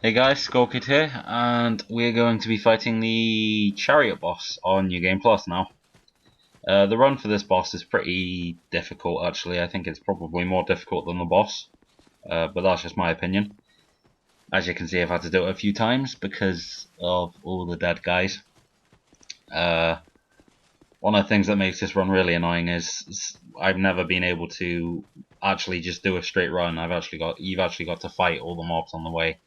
Hey guys, Skulkid here, and we're going to be fighting the Chariot boss on New Game Plus now. The run for this boss is pretty difficult actually. I think it's probably more difficult than the boss, but that's just my opinion. As you can see, I've had to do it a few times because of all the dead guys. One of the things that makes this run really annoying is I've never been able to actually just do a straight run. You've actually got to fight all the mobs on the way.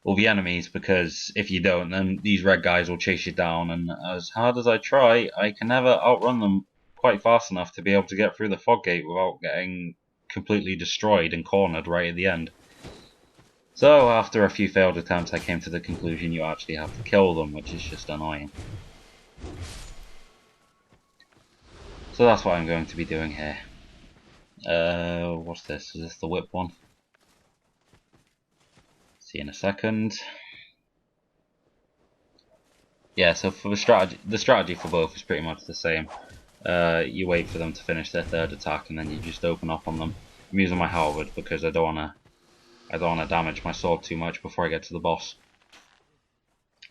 All the enemies, because if you don't, then these red guys will chase you down, and as hard as I try, I can never outrun them quite fast enough to be able to get through the fog gate without getting completely destroyed and cornered right at the end. So after a few failed attempts, I came to the conclusion you actually have to kill them, which is just annoying. So that's what I'm going to be doing here. What's this? Is this the whip one? See you in a second. Yeah, so for the strategy for both is pretty much the same. You wait for them to finish their third attack, and then you just open up on them. I'm using my halberd because I don't wanna damage my sword too much before I get to the boss.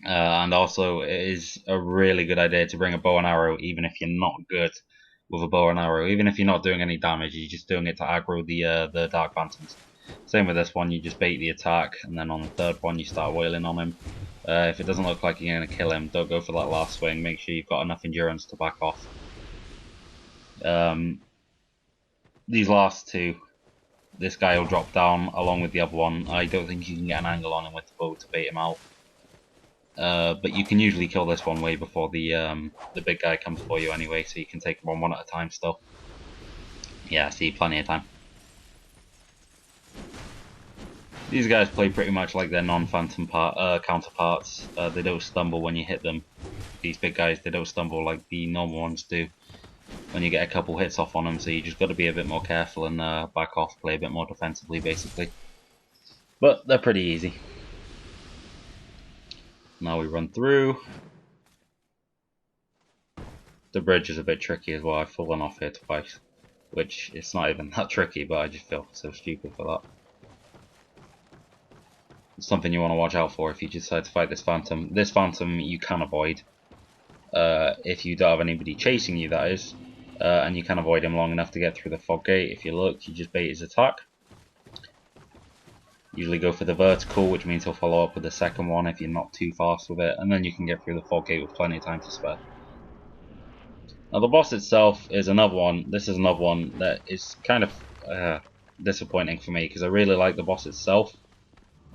And also, it is a really good idea to bring a bow and arrow, even if you're not good with a bow and arrow. Even if you're not doing any damage, you're just doing it to aggro the Dark Phantoms. Same with this one, you just bait the attack, and then on the third one you start wailing on him. If it doesn't look like you're going to kill him, don't go for that last swing. Make sure you've got enough endurance to back off. These last two, this guy will drop down along with the other one. I don't think you can get an angle on him with the bow to bait him out. But you can usually kill this one way before the big guy comes for you anyway, so you can take him on one at a time still. Yeah, see, plenty of time. These guys play pretty much like their non-phantom counterparts. They don't stumble when you hit them. These big guys, they don't stumble like the normal ones do when you get a couple hits off on them, so you just got to be a bit more careful and back off, play a bit more defensively basically. But they're pretty easy. Now we run through. The bridge is a bit tricky as well. I've fallen off here twice, which it's not even that tricky, but I just feel so stupid for that. Something you want to watch out for if you decide to fight this phantom. This phantom you can avoid if you don't have anybody chasing you, that is, and you can avoid him long enough to get through the fog gate. If you look, you just bait his attack. Usually go for the vertical, which means he'll follow up with the second one if you're not too fast with it, and then you can get through the fog gate with plenty of time to spare. Now the boss itself is another one. This is another one that is kind of disappointing for me because I really like the boss itself,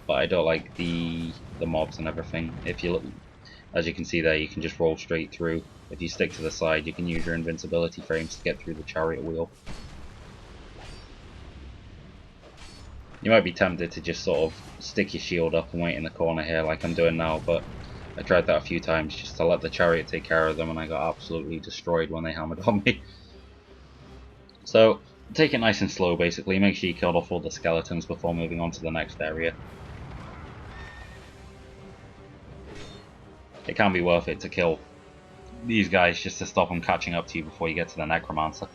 but I don't like the mobs and everything. If you look, as you can see there, you can just roll straight through. If you stick to the side, you can use your invincibility frames to get through the chariot wheel. You might be tempted to just sort of stick your shield up and wait in the corner here like I'm doing now, but I tried that a few times just to let the chariot take care of them, and I got absolutely destroyed when they hammered on me. So take it nice and slow basically, make sure you killed off all the skeletons before moving on to the next area. It can be worth it to kill these guys just to stop them catching up to you before you get to the necromancer.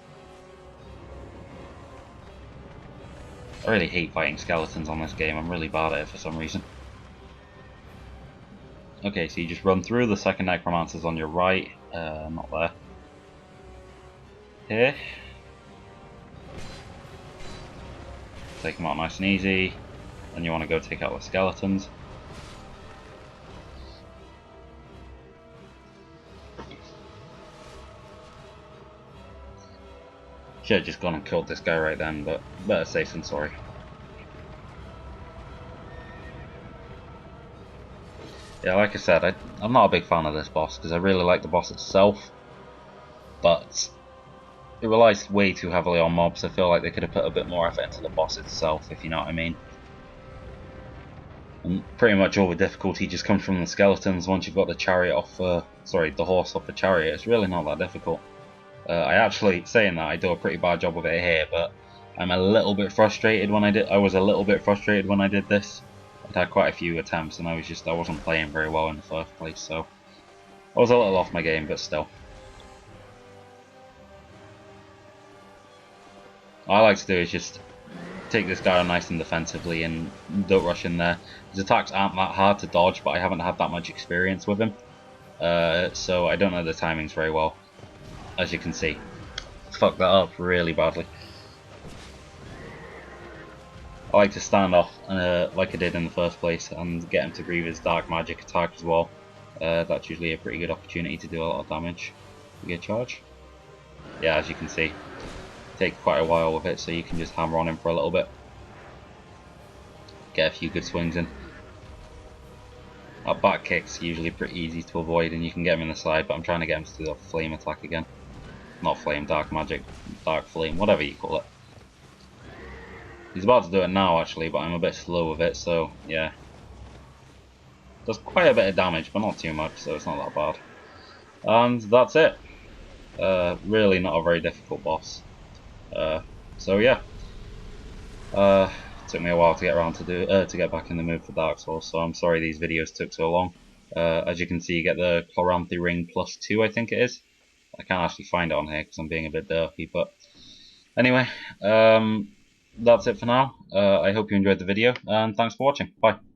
I really hate fighting skeletons on this game. I'm really bad at it for some reason. Okay, so you just run through. The second necromancer's on your right. Not there. Here. Take them out nice and easy. Then you want to go take out the skeletons. Should have just gone and killed this guy right then, but better safe than sorry. Yeah, like I said, I'm not a big fan of this boss because I really like the boss itself, but it relies way too heavily on mobs. I feel like they could have put a bit more effort into the boss itself, if you know what I mean. And pretty much all the difficulty just comes from the skeletons once you've got the chariot off, the horse off the chariot. It's really not that difficult. I actually, saying that, I do a pretty bad job of it here, but I'm a little bit frustrated when I was a little bit frustrated when I did this. I'd had quite a few attempts and I wasn't playing very well in the first place, so I was a little off my game, but still. All I like to do is just take this guy on nice and defensively and don't rush in there. His attacks aren't that hard to dodge, but I haven't had that much experience with him. So I don't know the timings very well, as you can see. Fucked that up really badly. I like to stand off like I did in the first place and get him to breathe his dark magic attack as well. That's usually a pretty good opportunity to do a lot of damage. You get charge. Yeah, as you can see, take quite a while with it, so you can just hammer on him for a little bit. Get a few good swings in. That back kick's usually pretty easy to avoid, and you can get him in the side, but I'm trying to get him to do the flame attack again. Not flame, dark magic, dark flame, whatever you call it. He's about to do it now actually, but I'm a bit slow with it, so yeah. Does quite a bit of damage, but not too much, so it's not that bad. And that's it. Really not a very difficult boss. So yeah. Took me a while to get around to get back in the mood for Dark Souls, so I'm sorry these videos took so long. As you can see, you get the Chloranthy Ring +2, I think it is. I can't actually find it on here because I'm being a bit derpy, but anyway, that's it for now. I hope you enjoyed the video, and thanks for watching. Bye.